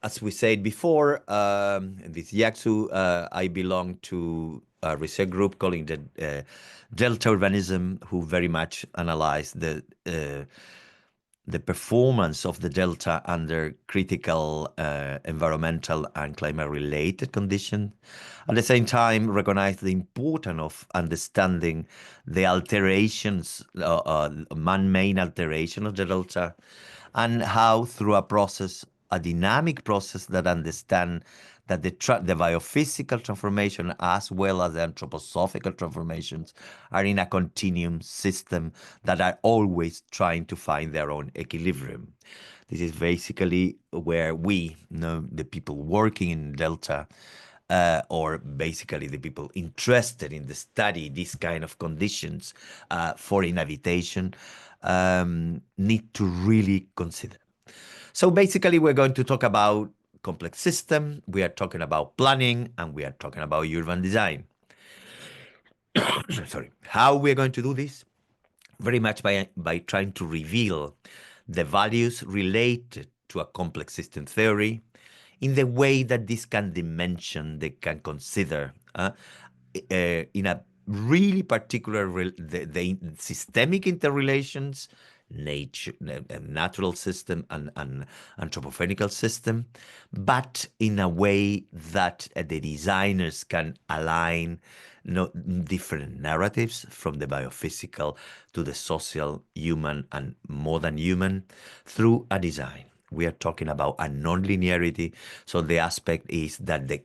as we said before, this Yaksu, I belong to a research group calling the Delta Urbanism, who very much analyze the performance of the delta under critical environmental and climate-related conditions. At the same time, recognize the importance of understanding the alterations, man-made alteration of the delta, and how through a dynamic process that understand that the biophysical transformation as well as the anthroposophical transformations are in a continuum system that are always trying to find their own equilibrium. This is basically where we, the people working in Delta, or basically the people interested in the study these kind of conditions for inhabitation, need to really consider. So basically, we're going to talk about complex system, we are talking about planning, and we are talking about urban design. Sorry. How we're going to do this? Very much by trying to reveal the values related to a complex system theory in the way that this can dimension, they can consider in a really particular the systemic interrelations, nature, natural system and anthropogenical system, but in a way that the designers can align different narratives from the biophysical to the social, human, and modern human through a design. We are talking about a non-linearity. So the aspect is that the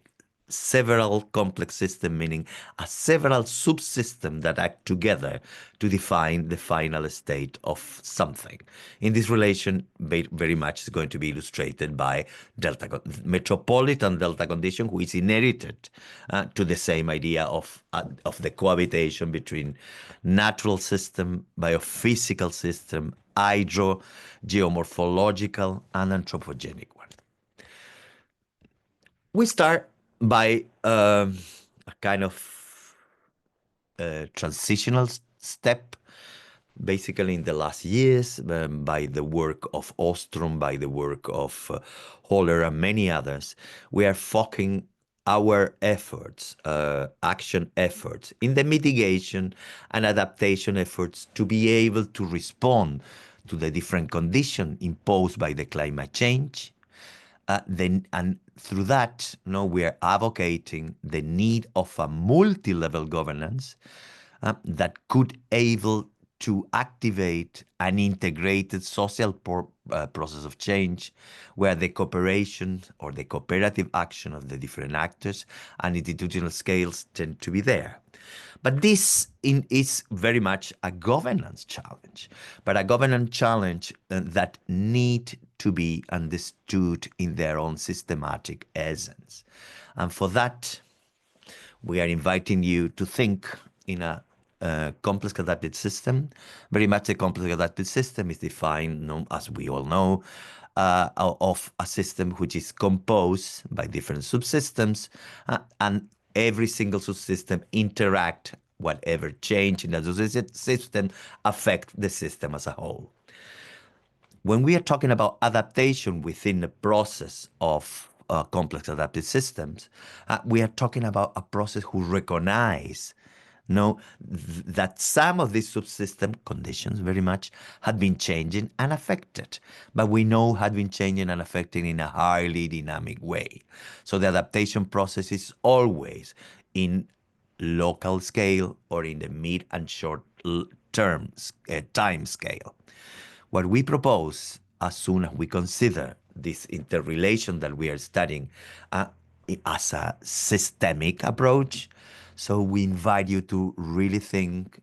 several complex system, meaning a several subsystems that act together to define the final state of something. In this relation, very much is going to be illustrated by metropolitan delta condition, which is inherited to the same idea of the cohabitation between natural system, biophysical system, hydro, geomorphological, and anthropogenic one. We start by a kind of transitional step, basically in the last years, by the work of Ostrom, by the work of Holler and many others. We are focusing our efforts, action efforts, in the mitigation and adaptation efforts to be able to respond to the different conditions imposed by the climate change. And through that, we are advocating the need of a multi-level governance that could able to activate an integrated social process of change, where the cooperation or the cooperative action of the different actors and institutional scales tend to be there. But this is very much a governance challenge, but a governance challenge that need to be understood in their own systematic essence. And for that, we are inviting you to think in a complex adapted system. Very much a complex adapted system is defined, as we all know, of a system which is composed by different subsystems, and every single subsystem interact, whatever change in the system affect the system as a whole. When we are talking about adaptation within the process of complex adaptive systems, we are talking about a process who recognize that some of these subsystem conditions very much had been changing and affected, but we know had been changing and affecting in a highly dynamic way. So the adaptation process is always in local scale or in the mid and short term time scale. What we propose, as soon as we consider this interrelation that we are studying as a systemic approach, so we invite you to really think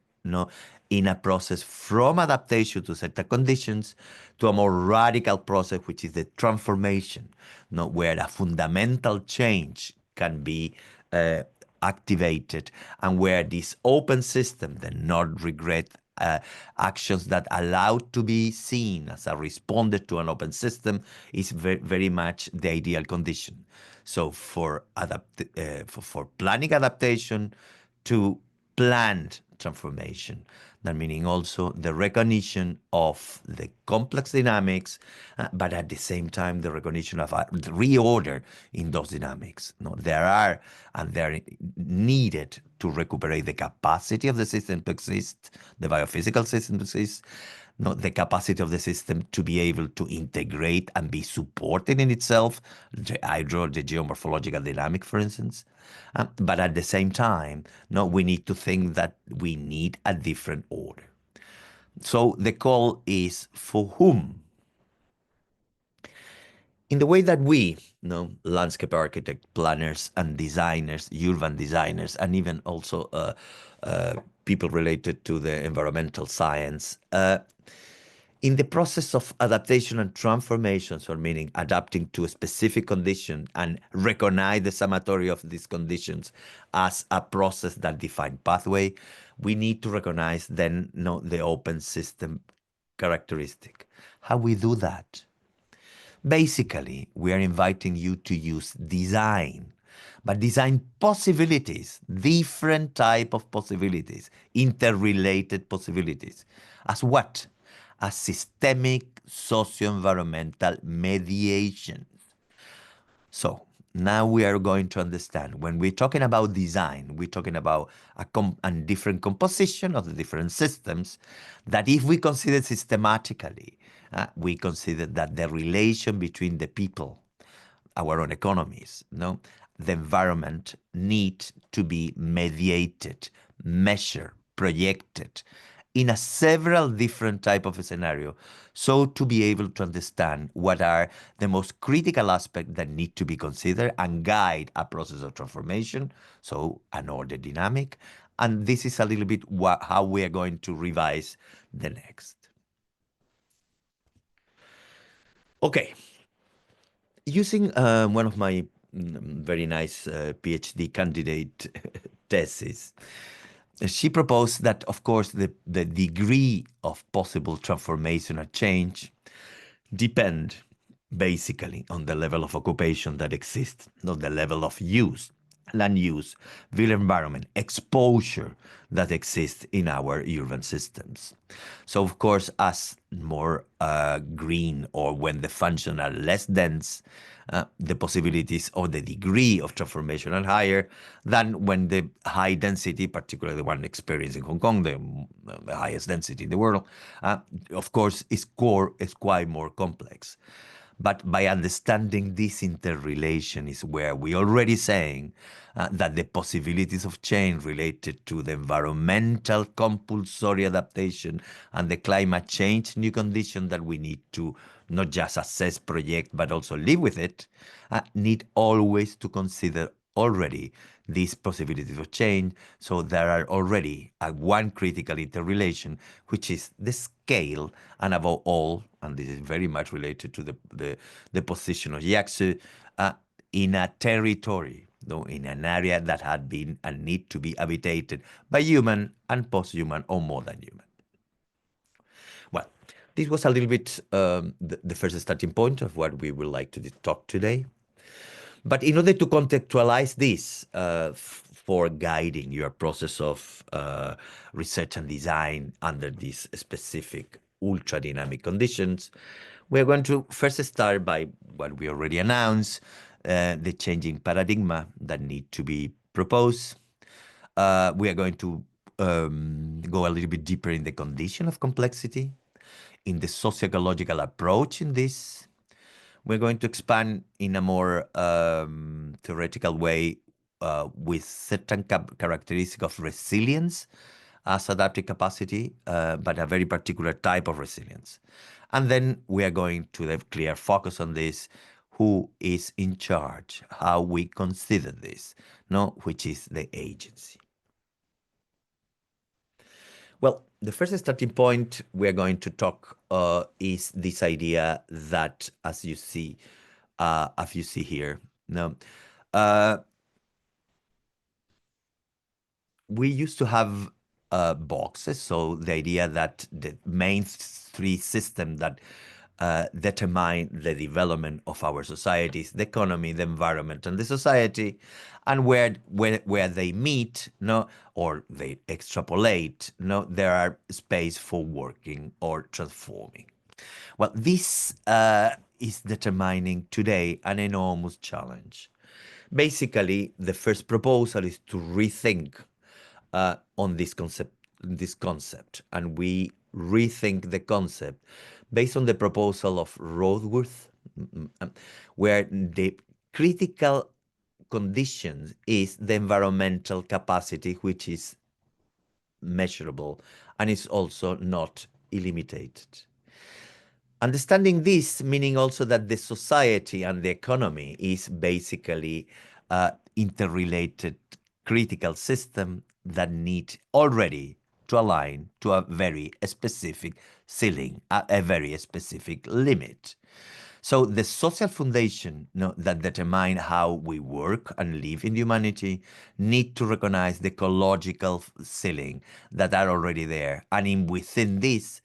in a process from adaptation to certain conditions to a more radical process, which is the transformation, where a fundamental change can be activated, and where this open system, the not regret actions that allow to be seen as a responded to an open system, is very much the ideal condition. So for planning adaptation, to plan transformation. That meaning also the recognition of the complex dynamics, but at the same time the recognition of a reorder in those dynamics. No, there are and they're needed to recuperate the capacity of the system to exist, the biophysical system to exist, no, the capacity of the system to be able to integrate and be supported in itself, the hydro, the geomorphological dynamic, for instance. But at the same time, no, we need to think that we need a different order. So the call is for whom? In the way that we, landscape architects, planners, and designers, urban designers, and even also people related to the environmental science, in the process of adaptation and transformation, so meaning adapting to a specific condition and recognize the summatory of these conditions as a process that defines pathway, we need to recognize then the open system characteristic. How we do that? Basically, we are inviting you to use design, but design possibilities, different type of possibilities, interrelated possibilities. As what? As systemic socio-environmental mediation. So now we are going to understand when we're talking about design, we're talking about a different composition of the different systems that if we consider systematically, we consider that the relation between the people, our own economies, the environment need to be mediated, measured, projected in a several different type of a scenario, so to be able to understand what are the most critical aspects that need to be considered and guide a process of transformation, so an order dynamic. And this is a little bit how we are going to revise the next. Okay, using one of my very nice PhD candidate thesis, she proposed that, of course, the degree of possible transformation or change depend basically on the level of occupation that exists, not the level of use, land use, built environment, exposure that exists in our urban systems. So, of course, as more green or when the functions are less dense, the possibilities or the degree of transformation are higher than when the high density, particularly the one experienced in Hong Kong, the highest density in the world, of course, is quite more complex. But by understanding this interrelation is where we already saying that the possibilities of change related to the environmental compulsory adaptation and the climate change new condition that we need to not just assess, project, but also live with it, need always to consider already these possibilities of change. So there are already one critical interrelation, which is the scale, and above all, and this is very much related to the position of Yaxu, in a territory, in an area that had been and need to be habitated by human and post-human or more than human. Well, this was a little bit the first starting point of what we would like to talk today. But in order to contextualize this for guiding your process of research and design under these specific ultra-dynamic conditions, we're going to first start by what we already announced, the changing paradigm that need to be proposed. We are going to go a little bit deeper in the condition of complexity, in the socio-ecological approach in this. We're going to expand in a more theoretical way with certain characteristic of resilience as adaptive capacity, but a very particular type of resilience. And then we are going to have clear focus on this, who is in charge, how we consider this, which is the agency. Well, the first starting point we're going to talk is this idea that, as you see here, we used to have boxes. So the idea that the main three systems that determine the development of our societies, the economy, the environment, and the society, and where they meet, no, or they extrapolate, no, there are space for working or transforming. Well, this is determining today an enormous challenge. Basically, the first proposal is to rethink on this concept, and we rethink the concept based on the proposal of Rothworth, where the critical condition is the environmental capacity, which is measurable and is also not illimited. Understanding this, meaning also that the society and the economy is basically interrelated critical system that need already to align to a very specific ceiling, a very specific limit. So the social foundation, that determine how we work and live in humanity need to recognize the ecological ceiling that are already there. And in within this,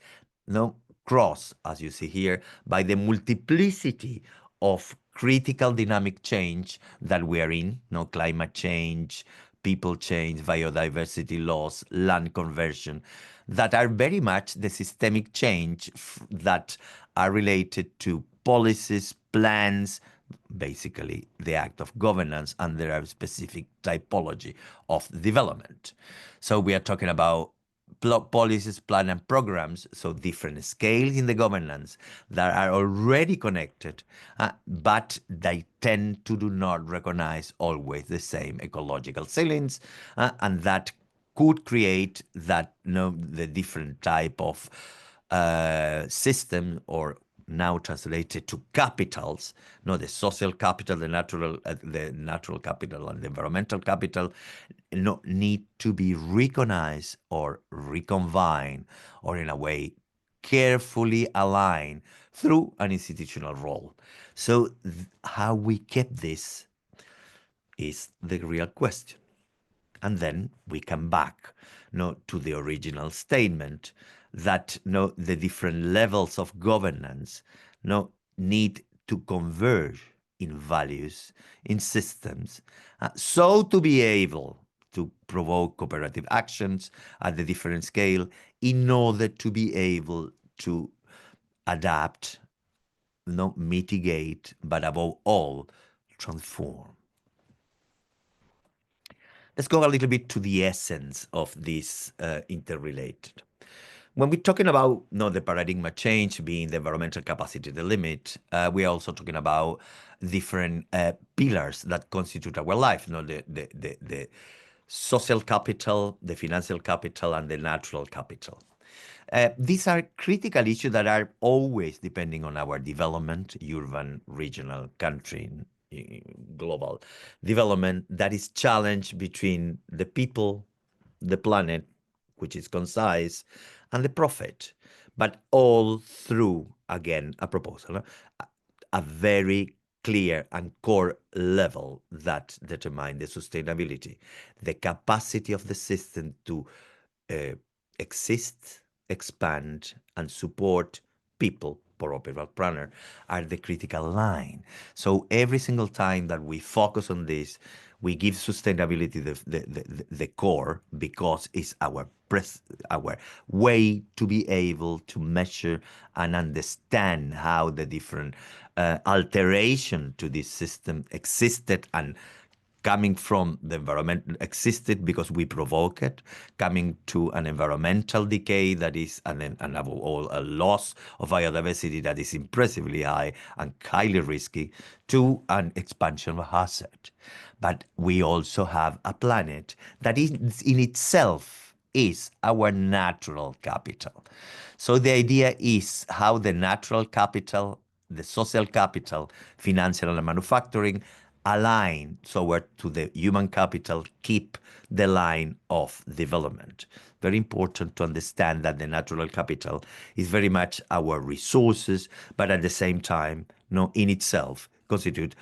cross, as you see here, by the multiplicity of critical dynamic change that we are in, climate change, people change, biodiversity loss, land conversion, that are very much the systemic change that are related to policies, plans, basically the act of governance under a specific typology of development. So we are talking about policies, plan, and programs, so different scales in the governance that are already connected, but they tend to do not recognize always the same ecological ceilings, and that could create that the different type of system, or now translated to capitals, the social capital, the natural capital, and the environmental capital, need to be recognized or recombined, or in a way carefully aligned through an institutional role. So how we keep this is the real question. And then we come back to the original statement that the different levels of governance need to converge in values, in systems, so to be able to provoke cooperative actions at the different scale in order to be able to adapt, mitigate, but above all, transform. Let's go a little bit to the essence of this interrelated. When we're talking about the paradigm change being the environmental capacity, the limit, we are also talking about different pillars that constitute our life. The social capital, the financial capital, and the natural capital. These are critical issues that are always depending on our development, urban, regional, country, global development, that is challenged between the people, the planet, which is concise, and the profit, but all through, again, a proposal, a very clear and core level that determine the sustainability, the capacity of the system to exist, expand, and support people, per planner, are the critical line. So every single time that we focus on this, we give sustainability the core, because it's our way to be able to measure and understand how the different alteration to this system existed, and coming from the environment existed because we provoke it, coming to an environmental decay that is, and above all, a loss of biodiversity that is impressively high and highly risky, to an expansion of hazard. But we also have a planet that is in itself is our natural capital. So the idea is how the natural capital, the social capital, financial and manufacturing align toward to the human capital, keep the line of development. Very important to understand that the natural capital is very much our resources, but at the same time, in itself, constitute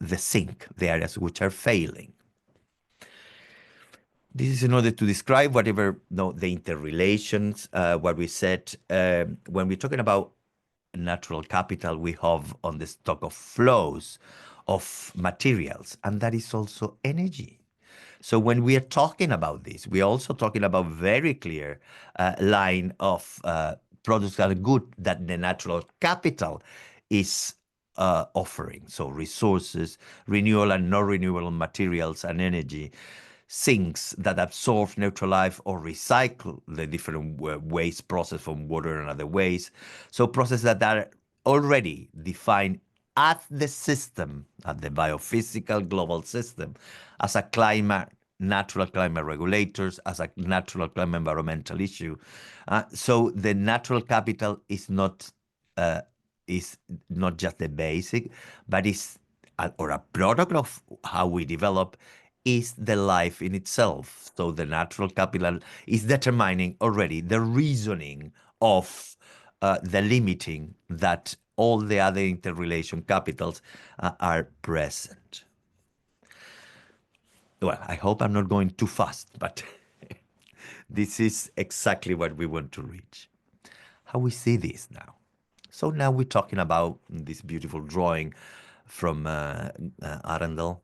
the sink, the areas which are failing. This is in order to describe whatever the interrelations, what we said when we're talking about natural capital we have on the stock of flows of materials, and that is also energy. So when we are talking about this, we are also talking about very clear line of products that are good that the natural capital is offering. So resources, renewable and non-renewable materials and energy, sinks that absorb, neutralize, or recycle the different waste process from water and other waste. So processes that are already defined at the system, at the biophysical global system, as a climate, natural climate regulators, as a natural climate environmental issue. So the natural capital uh, is not just the basic, but is or a product of how we develop is the life in itself. So the natural capital is determining already the reasoning of the limiting that all the other interrelation capitals are present. Well, I hope I'm not going too fast, but this is exactly what we want to reach. How we see this now. So now we're talking about this beautiful drawing from Arundel.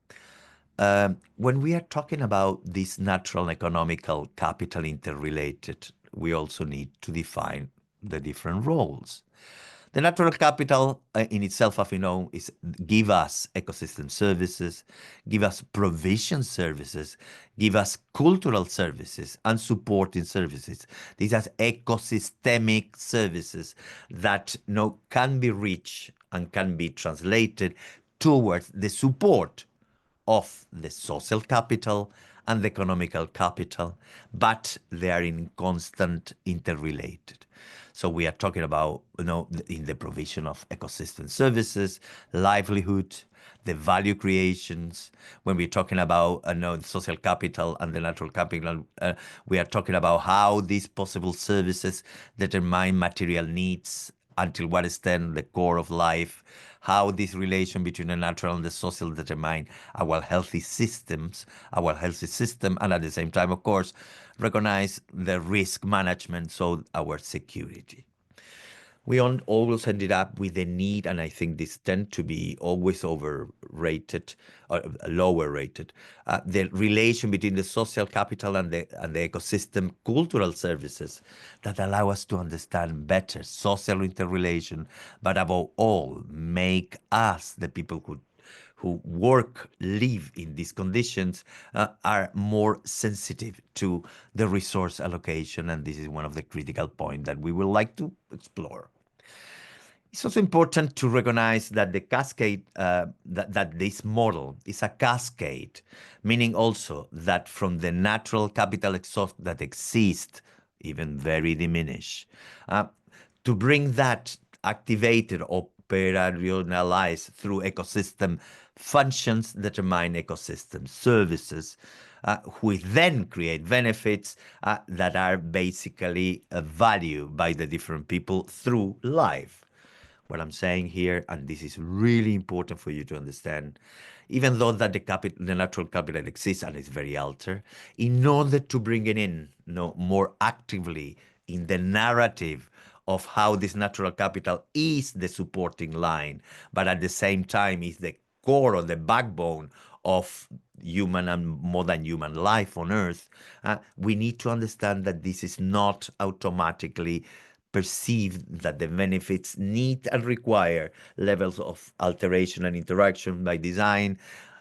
When we are talking about this natural and economical capital interrelated, we also need to define the different roles. The natural capital in itself, as we know, is give us ecosystem services, give us provision services, give us cultural services and supporting services. These are ecosystemic services that can be reached and can be translated towards the support of the social capital and the economical capital, but they are in constant interrelated. So we are talking about, in the provision of ecosystem services, livelihood, the value creations. When we're talking about the social capital and the natural capital, we are talking about how these possible services determine material needs, until what extent the core of life, how this relation between the natural and the social determine our healthy systems, our healthy system, and at the same time, of course, recognize the risk management, so our security. We always ended up with the need, and I think this tend to be always overrated or lower rated, the relation between the social capital and the ecosystem cultural services that allow us to understand better social interrelation, but above all, make us, the people who work, live in these conditions, are more sensitive to the resource allocation. And this is one of the critical points that we would like to explore. It's also important to recognize that the cascade, that this model is a cascade, meaning also that from the natural capital exhaust that exists, even very diminished, to bring that activated, operationalized through ecosystem functions, determine ecosystem services, which then create benefits that are basically valued by the different people through life. What I'm saying here, and this is really important for you to understand, even though that the natural capital exists and is very altered, in order to bring it in, more actively in the narrative of how this natural capital is the supporting line, but at the same time is the core or the backbone of human and more than human life on Earth, we need to understand that this is not automatically perceive that the benefits need and require levels of alteration and interaction by design,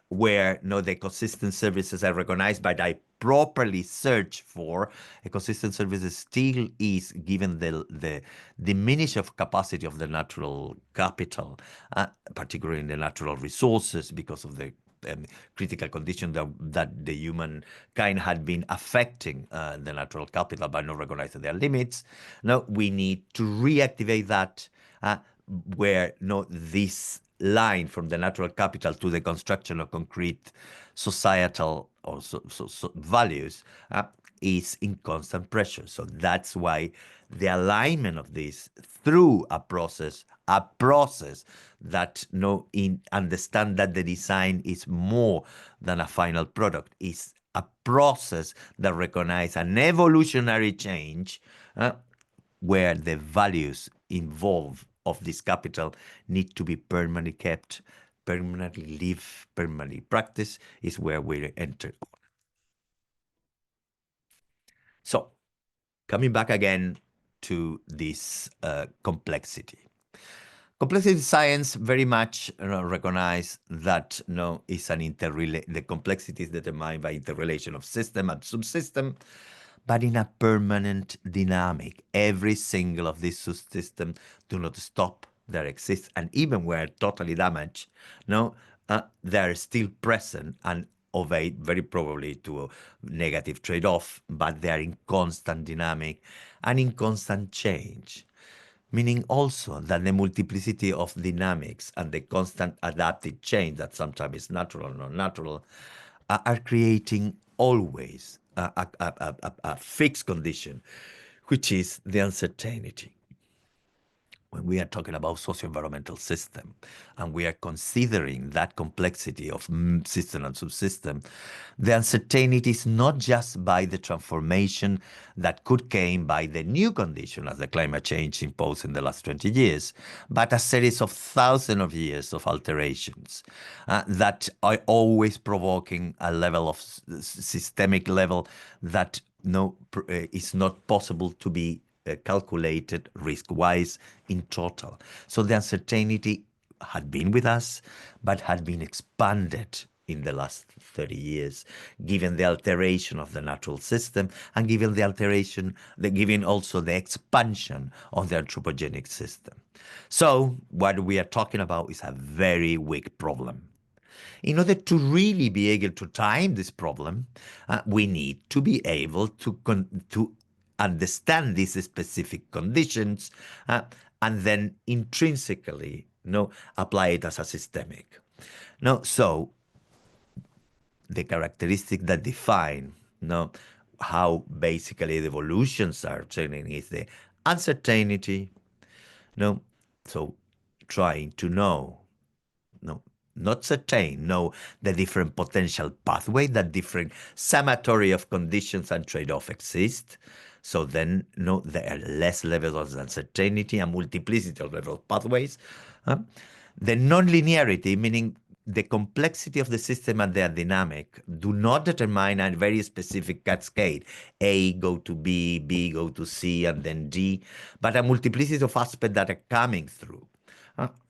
where the ecosystem services are recognized, but I properly search for ecosystem services still is given the diminish of capacity of the natural capital, particularly in the natural resources, because of the critical condition that the human kind had been affecting the natural capital by not recognizing their limits. Now we need to reactivate that, where this line from the natural capital to the construction of concrete societal or values is in constant pressure. So that's why the alignment of this through a process that understand that the design is more than a final product, is a process that recognize an evolutionary change, where the values involved of this capital need to be permanently kept, permanently live, permanently practice, is where we enter. So, coming back again to this complexity. Complexity science very much recognize that is an the complexity is determined by interrelation of system and subsystem, but in a permanent dynamic. Every single of these subsystems do not stop their exist, and even where totally damaged, they are still present and obey very probably to a negative trade-off, but they are in constant dynamic and in constant change, meaning also that the multiplicity of dynamics and the constant adaptive change that sometimes is natural or non-natural are creating always a fixed condition, which is the uncertainty. When we are talking about socio-environmental system and we are considering that complexity of system and subsystem, the uncertainty is not just by the transformation that could came by the new condition as the climate change imposed in the last 20 years, but a series of thousands of years of alterations that are always provoking a level of systemic level that is not possible to be calculated risk-wise in total. So the uncertainty had been with us, but had been expanded in the last 30 years, given the alteration of the natural system and given the alteration, given also the expansion of the anthropogenic system. So what we are talking about is a very weak problem. In order to really be able to time this problem, we need to be able to understand these specific conditions and then intrinsically apply it as a systemic. So the characteristic that define how basically the evolutions are turning is the uncertainty. So trying to know, not certain, know the different potential pathway, that different summatory of conditions and trade-off exist. So then, there are less levels of uncertainty and multiplicity of level of pathways. The nonlinearity, meaning the complexity of the system and their dynamic, do not determine a very specific cascade. A go to B, B go to C, and then D, but a multiplicity of aspects that are coming through.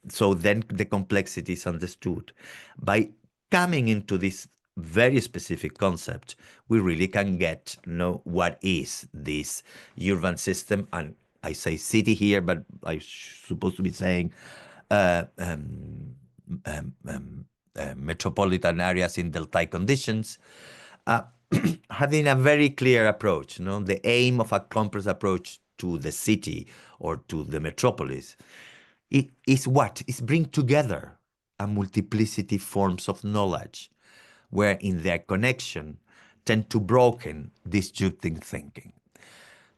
So then the complexity is understood. By coming into this very specific concept, we really can get what is this urban system. And I say city here, but I'm supposed to be saying metropolitan areas in deltaic conditions, having a very clear approach. The aim of a compass approach to the city or to the metropolis is what? Is bring together a multiplicity forms of knowledge, where in their connection tend to broken disjuncting thinking.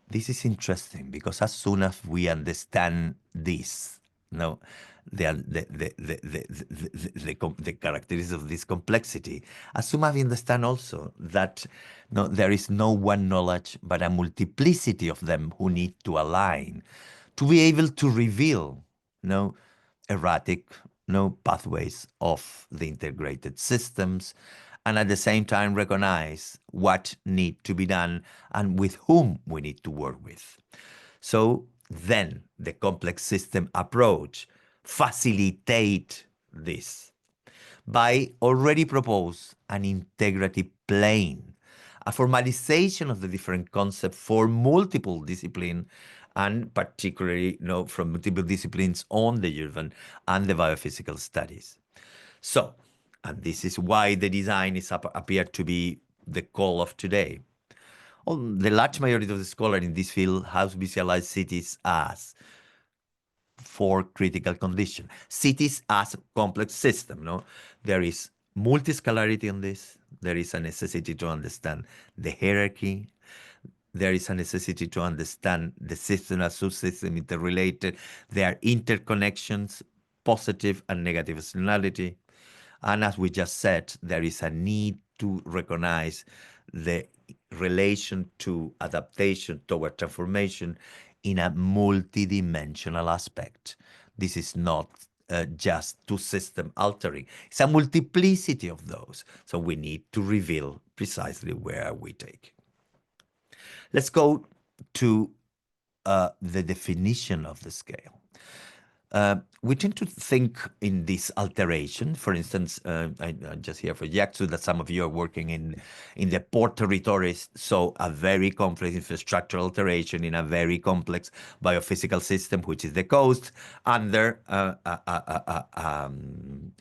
This is interesting because as soon as we understand this, the characteristics of this complexity, as soon as we understand also that there is no one knowledge, but a multiplicity of them who need to align to be able to reveal erratic pathways of the integrated systems, and at the same time recognize what need to be done and with whom we need to work with. So then the complex system approach facilitate this by already propose an integrative plane, a formalization of the different concepts for multiple disciplines, and particularly from multiple disciplines on the urban and the biophysical studies. So, and this is why the design is appear to be the call of today. The large majority of the scholars in this field have visualized cities as four critical conditions. Cities as a complex system. There is multiscalarity on this. There is a necessity to understand the hierarchy. There is a necessity to understand the system and subsystem interrelated. There are interconnections, positive and negative externality. And as we just said, there is a need to recognize the relation to adaptation toward transformation in a multidimensional aspect. This is not just two system altering. It's a multiplicity of those. So we need to reveal precisely where we take. Let's go to the definition of the scale. We tend to think in this alteration. For instance, I just hear for Yaksu that some of you are working in the port territories, so a very complex infrastructural alteration in a very complex biophysical system, which is the coast, under a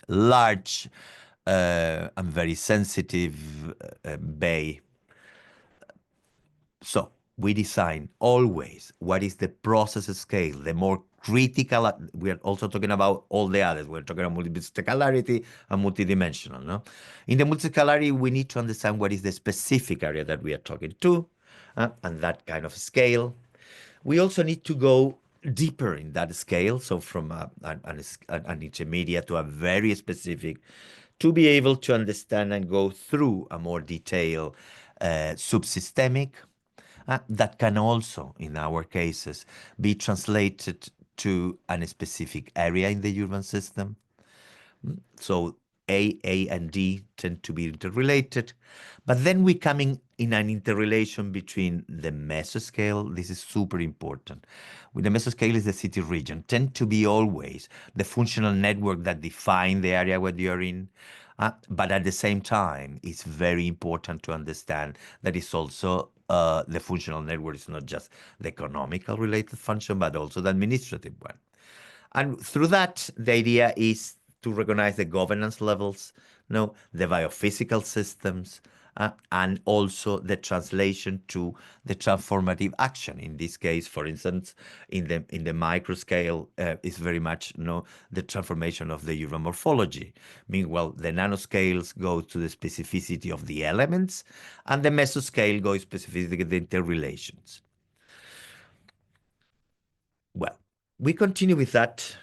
large and very sensitive bay. So we design always what is the process scale, the more critical. We are also talking about all the others. We're talking about multiscalarity and multidimensional. No, in the multiscalarity, we need to understand what is the specific area that we are talking to, and that kind of scale. We also need to go deeper in that scale, so from an intermediate to a very specific, to be able to understand and go through a more detailed subsystemic. That can also, in our cases, be translated to a specific area in the urban system. So A, and D tend to be interrelated. But then we come in an interrelation between the mesoscale. This is super important. With the mesoscale is the city region, tend to be always the functional network that define the area where you're in. But at the same time, it's very important to understand that it's also the functional network is not just the economical related function, but also the administrative one. And through that, the idea is to recognize the governance levels, the biophysical systems, and also the translation to the transformative action. In this case, for instance, in the micro scale, is very much the transformation of the urban morphology. Meanwhile, the nanoscales go to the specificity of the elements, and the mesoscale goes specifically to the interrelations. Well, we continue with that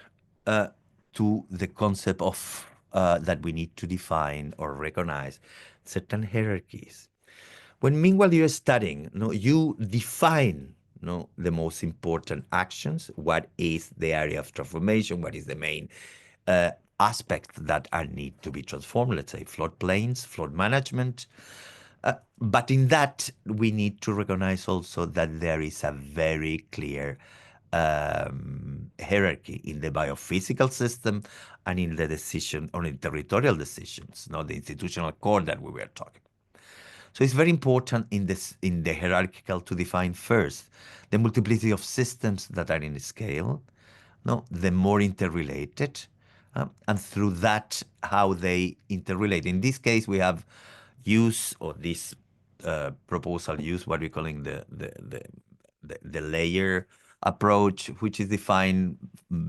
to the concept of that we need to define or recognize certain hierarchies. When meanwhile you're studying, you define the most important actions. What is the area of transformation? What is the main aspect that are need to be transformed? Let's say floodplains, flood management. But in that, we need to recognize also that there is a very clear hierarchy in the biophysical system and in the decision or in territorial decisions, the institutional core that we were talking. So it's very important in the hierarchical to define first the multiplicity of systems that are in scale, the more interrelated, and through that how they interrelate. In this case, we have use or this proposal use what we're calling the layer approach, which is defined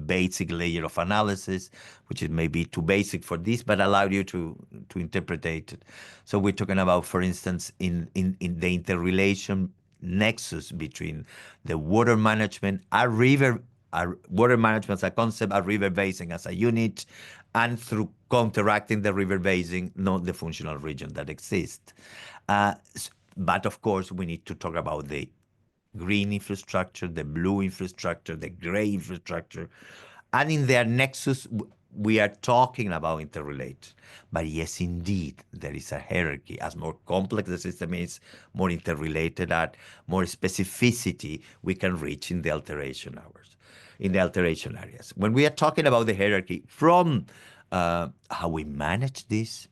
basic layer of analysis, which is maybe too basic for this, but allow you to interpret it. So we're talking about, for instance, in the interrelation nexus between the water management, our water management as a concept, a river basin as a unit, and through counteracting the river basin, not the functional region that exists. But of course, we need to talk about the green infrastructure, the blue infrastructure, the gray infrastructure. And in their nexus, we are talking about interrelated. But yes, indeed, there is a hierarchy. As more complex the system is, more interrelated at, more specificity we can reach in the alteration hours, in the alteration areas. When we are talking about the hierarchy from how we manage this,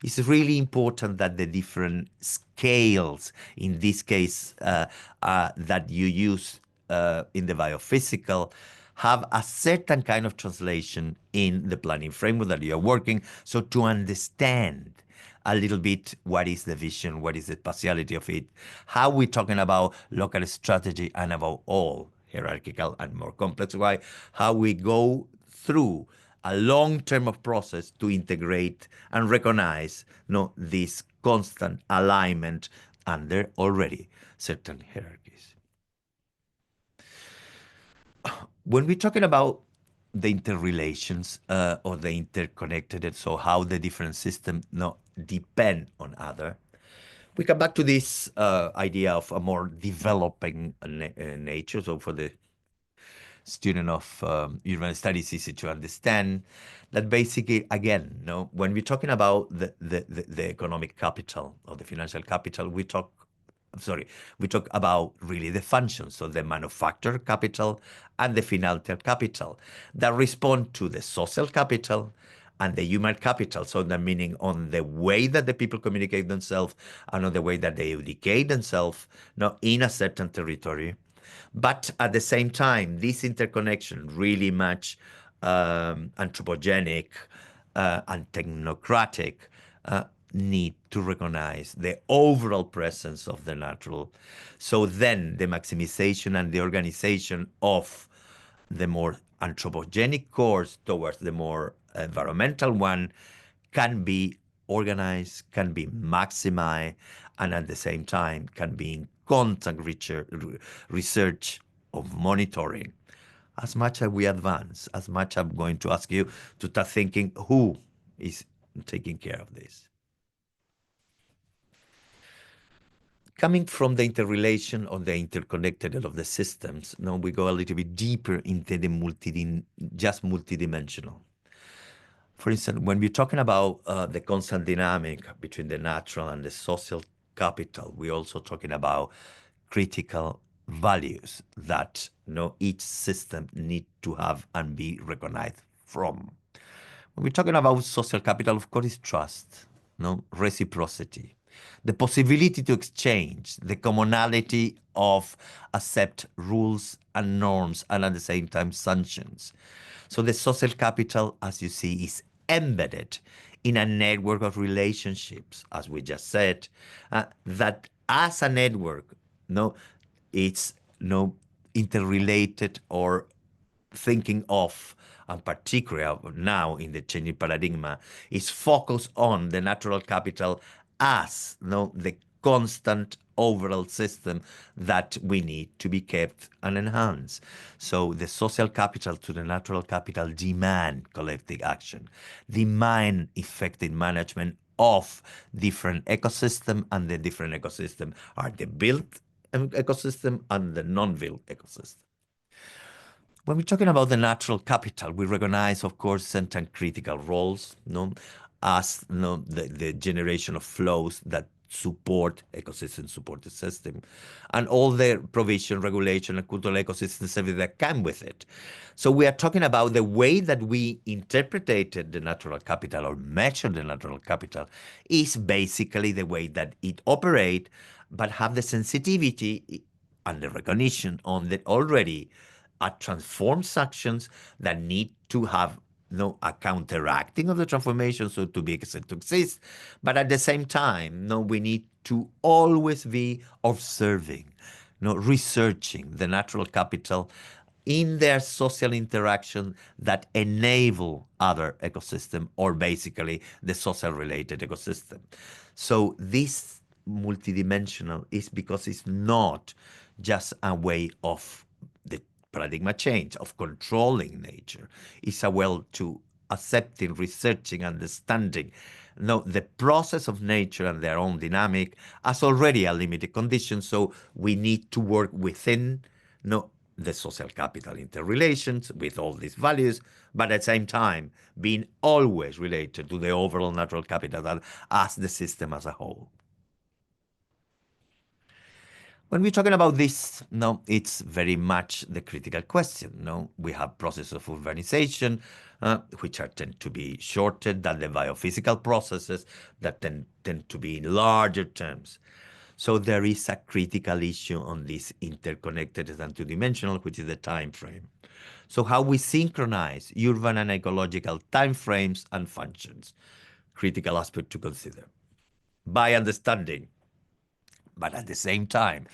it's really important that the different scales, in this case, that you use in the biophysical, have a certain kind of translation in the planning framework that you are working. So to understand a little bit what is the vision, what is the partiality of it, how we're talking about local strategy and about all hierarchical and more complex way, how we go through a long term of process to integrate and recognize this constant alignment under already certain hierarchies. When we're talking about the interrelations or the interconnected, so how the different systems depend on other, we come back to this idea of a more developing nature. So for the student of urban studies, easy to understand that basically, again, when we're talking about the economic capital or the financial capital, we talk about really the functions, so the manufacturer capital and the financial capital that respond to the social capital and the human capital. So the meaning on the way that the people communicate themselves and on the way that they educate themselves, in a certain territory. But at the same time, this interconnection really much anthropogenic and technocratic need to recognize the overall presence of the natural. So then the maximization and the organization of the more anthropogenic course towards the more environmental one can be organized, can be maximized, and at the same time can be in constant research of monitoring. As much as we advance, as much I'm going to ask you to start thinking who is taking care of this. Coming from the interrelation or the interconnectedness of the systems, now we go a little bit deeper into the multidimensional. For instance, when we're talking about the constant dynamic between the natural and the social capital, we're also talking about critical values that each system need to have and be recognized from. When we're talking about social capital, of course, it's trust, reciprocity, the possibility to exchange, the commonality of accept rules and norms, and at the same time sanctions. So the social capital, as you see, is embedded in a network of relationships, as we just said, that as a network, it's interrelated or thinking of, and particularly now in the changing paradigm, is focused on the natural capital as the constant overall system that we need to be kept and enhanced. So the social capital to the natural capital demand collective action, demand effective management of different ecosystem, and the different ecosystem are the built ecosystem and the non-built ecosystem. When we're talking about the natural capital, we recognize, of course, certain critical roles, as the generation of flows that support ecosystem supported system, and all the provision, regulation, and cultural ecosystems, everything that come with it. So we are talking about the way that we interpreted the natural capital or measured the natural capital is basically the way that it operates, but have the sensitivity and the recognition on that already are transformed actions that need to have a counteracting of the transformation, so to be able to exist. But at the same time, we need to always be observing, researching the natural capital in their social interaction that enable other ecosystem, or basically the social related ecosystem. So this multidimensional is because it's not just a way of the paradigm change of controlling nature. It's a way to accepting, researching, understanding the process of nature and their own dynamic as already a limited condition. So we need to work within the social capital interrelations with all these values, but at the same time being always related to the overall natural capital as the system as a whole. When we're talking about this, it's very much the critical question. We have processes of urbanization, which tend to be shorter than the biophysical processes that tend to be in larger terms. So there is a critical issue on this interconnected and two-dimensional, which is the time frame. So how we synchronize urban and ecological time frames and functions, critical aspect to consider. By understanding, but at the same time,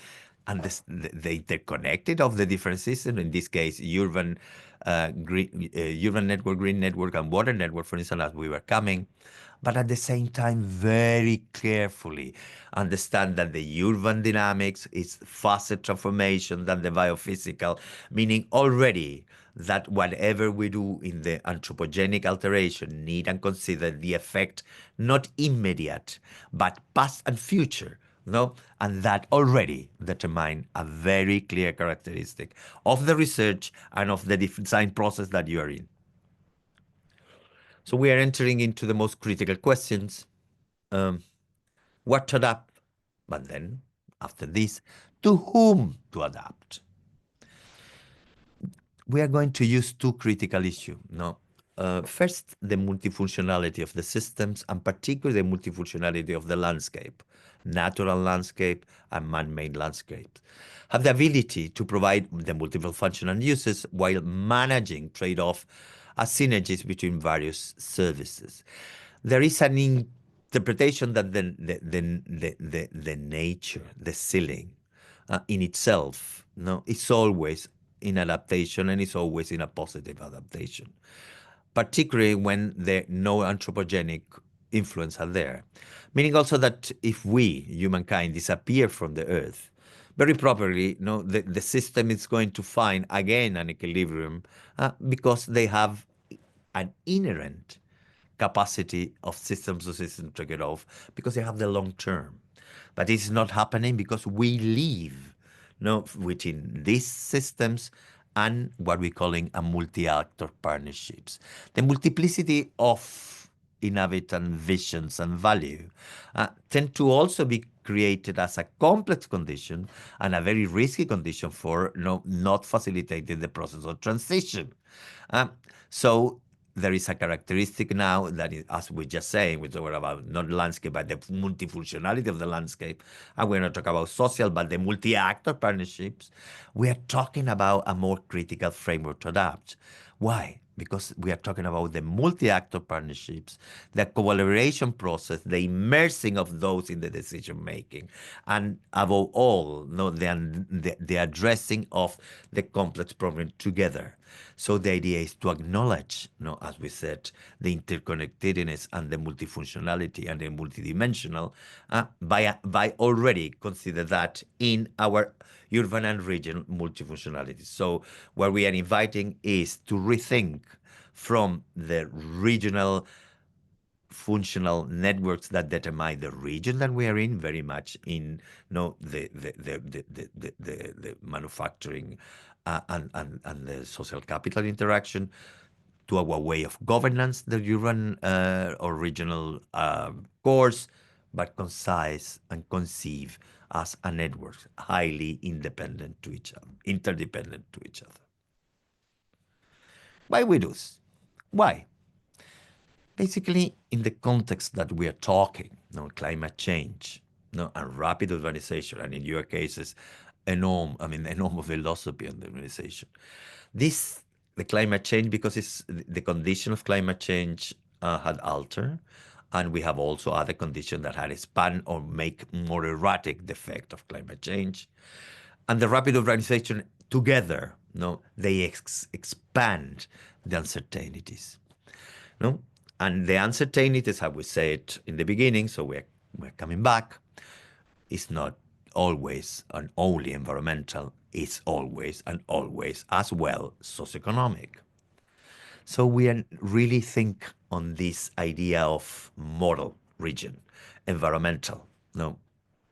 and the interconnected of the different systems, in this case, urban network, green network, and water network, for instance, as we were coming, but at the same time, very carefully understand that the urban dynamics is faster transformation than the biophysical, meaning already that whatever we do in the anthropogenic alteration need and consider the effect not immediate, but past and future, no? And that already determine a very clear characteristic of the research and of the design process that you are in. So we are entering into the most critical questions. Um, what to adapt? But then, after this, to whom to adapt? We are going to use two critical issues. No, first, the multifunctionality of the systems, and particularly the multifunctionality of the landscape, natural landscape and man-made landscapes, have the ability to provide the multiple functional uses while managing trade-off as synergies between various services. There is an interpretation that the nature, the ceiling, in itself, no, it's always in adaptation and it's always in a positive adaptation, particularly when the no anthropogenic influence are there. Meaning also that if we, humankind, disappear from the earth, very properly, no, the system is going to find again an equilibrium because they have an inherent capacity of systems to system to get off because they have the long term. But it's not happening because we live, no, within these systems and what we're calling a multi-actor partnerships. The multiplicity of inhabitant visions and value tend to also be created as a complex condition and a very risky condition for not facilitating the process of transition. Um, so there is a characteristic now that, as we just saying, we talk about not landscape, but the multifunctionality of the landscape. And we're not talking about social, but the multi-actor partnerships. We are talking about a more critical framework to adapt. Why? Because we are talking about the multi-actor partnerships, the collaboration process, the immersing of those in the decision making, and above all, the addressing of the complex problem together. So the idea is to acknowledge, as we said, the interconnectedness and the multifunctionality and the multidimensional by already consider that in our urban and regional multifunctionality. So what we are inviting is to rethink from the regional functional networks that determine the region that we are in, very much in the manufacturing and the social capital interaction, to our way of governance, the urban or regional course, but concise and conceive as a network highly independent to each other, interdependent to each other. Why we do this? Why? Basically, in the context that we are talking, climate change, and rapid urbanization, and in your cases, enormous velocity on the urbanization. The climate change, because it's the condition of climate change had altered, and we have also other conditions that had expand or make more erratic the effect of climate change. And the rapid urbanization together, they expand the uncertainties. No? And the uncertainties, as we said in the beginning, so we're coming back, is not always and only environmental, it's always and always as well socioeconomic. So we are really think on this idea of model region, environmental,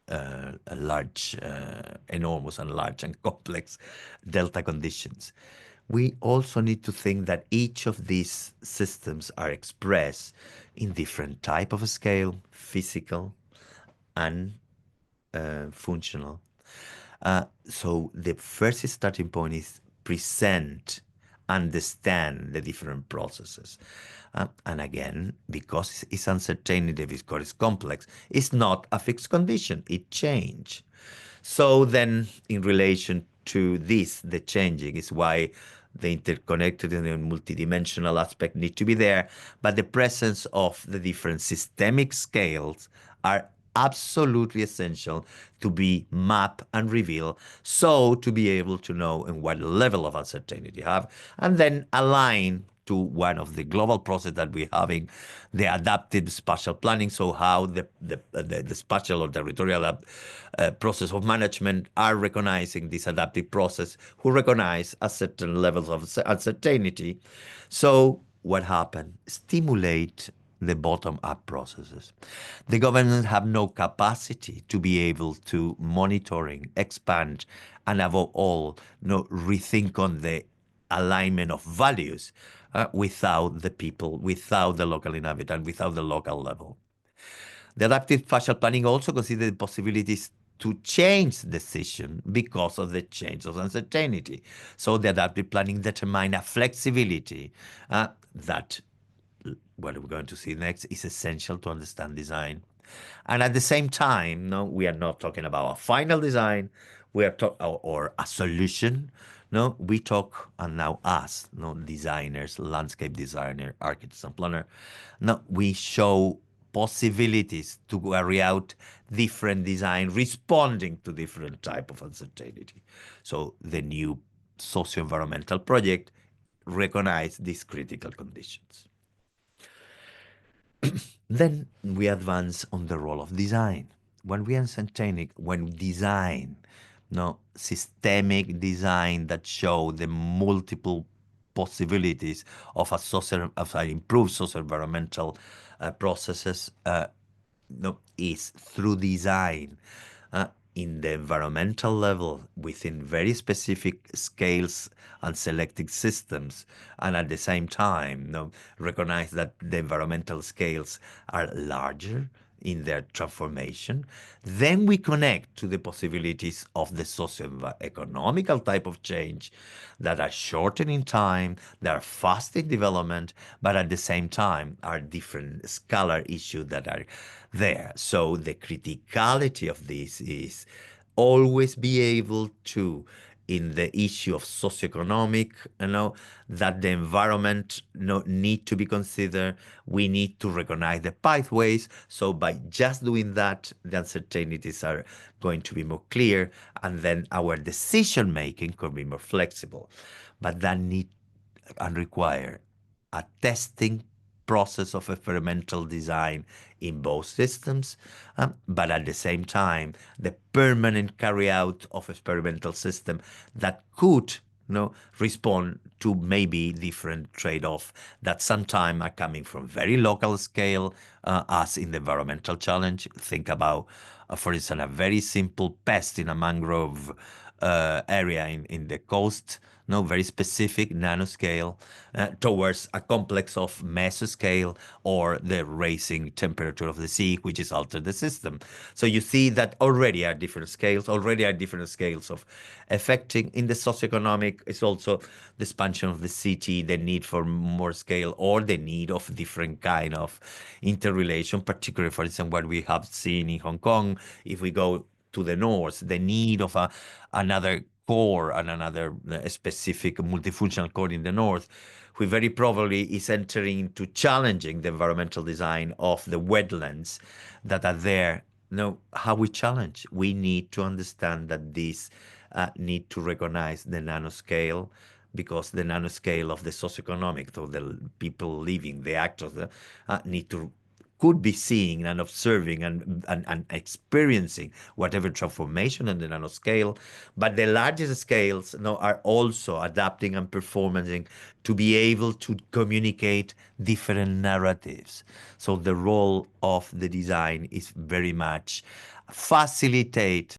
a large, enormous and large and complex delta conditions. We also need to think that each of these systems are expressed in different type of scale, physical and functional. So the first starting point is present, understand the different processes. And again, because it's uncertainty, because it's complex, it's not a fixed condition, it changes. So then in relation to this, the changing is why the interconnected and the multidimensional aspect need to be there, but the presence of the different systemic scales are absolutely essential to be mapped and revealed, so to be able to know in what level of uncertainty you have, and then align to one of the global process that we're having, the adaptive spatial planning. So how the spatial or territorial process of management are recognizing this adaptive process, who recognize a certain levels of uncertainty. So what happened? Stimulate the bottom-up processes. The governments have no capacity to be able to monitoring, expand, and above all, rethink on the alignment of values without the people, without the local inhabitant, without the local level. The adaptive spatial planning also considers the possibilities to change decision because of the change of uncertainty. So the adaptive planning determines a flexibility that what we're going to see next is essential to understand design. And at the same time, no, we are not talking about a final design, we are talking or a solution. No, we talk and now us, no, designers, landscape designer, architects, and planner. No, we show possibilities to carry out different design responding to different type of uncertainty. So the new socio-environmental project recognize these critical conditions. Then we advance on the role of design. When we are centenic, when design, no systemic design that show the multiple possibilities of a social, of an improved social environmental processes, no, is through design uh, in the environmental level within very specific scales and selected systems, and at the same time recognize that the environmental scales are larger in their transformation. Then we connect to the possibilities of the socio-economical type of change that are shortened in time, that are fast in development, but at the same time are different scalar issues that are there. So the criticality of this is always be able to, in the issue of socioeconomic, that the environment need to be considered. We need to recognize the pathways. So by just doing that, the uncertainties are going to be more clear, and then our decision making could be more flexible. But that need and require a testing process of experimental design in both systems, but at the same time, the permanent carry out of experimental system that could respond to maybe different trade-off that sometimes are coming from very local scale, as in the environmental challenge. Think about, for instance, a very simple pest in a mangrove area in the coast, no, very specific nanoscale, towards a complex of mesoscale or the rising temperature of the sea, which is altered the system. So you see that already are different scales, of affecting in the socioeconomic. It's also the expansion of the city, the need for more scale, or the need of different kind of interrelation, particularly, for instance, what we have seen in Hong Kong. If we go to the north, the need of another core and another specific multifunctional core in the north, who very probably is entering into challenging the environmental design of the wetlands that are there. No, how we challenge? We need to understand that these need to recognize the nanoscale, because the nanoscale of the socioeconomic, so the people living, the actors, need to could be seeing and observing and experiencing whatever transformation on the nanoscale. But the largest scales are also adapting and performing to be able to communicate different narratives. So the role of the design is very much facilitate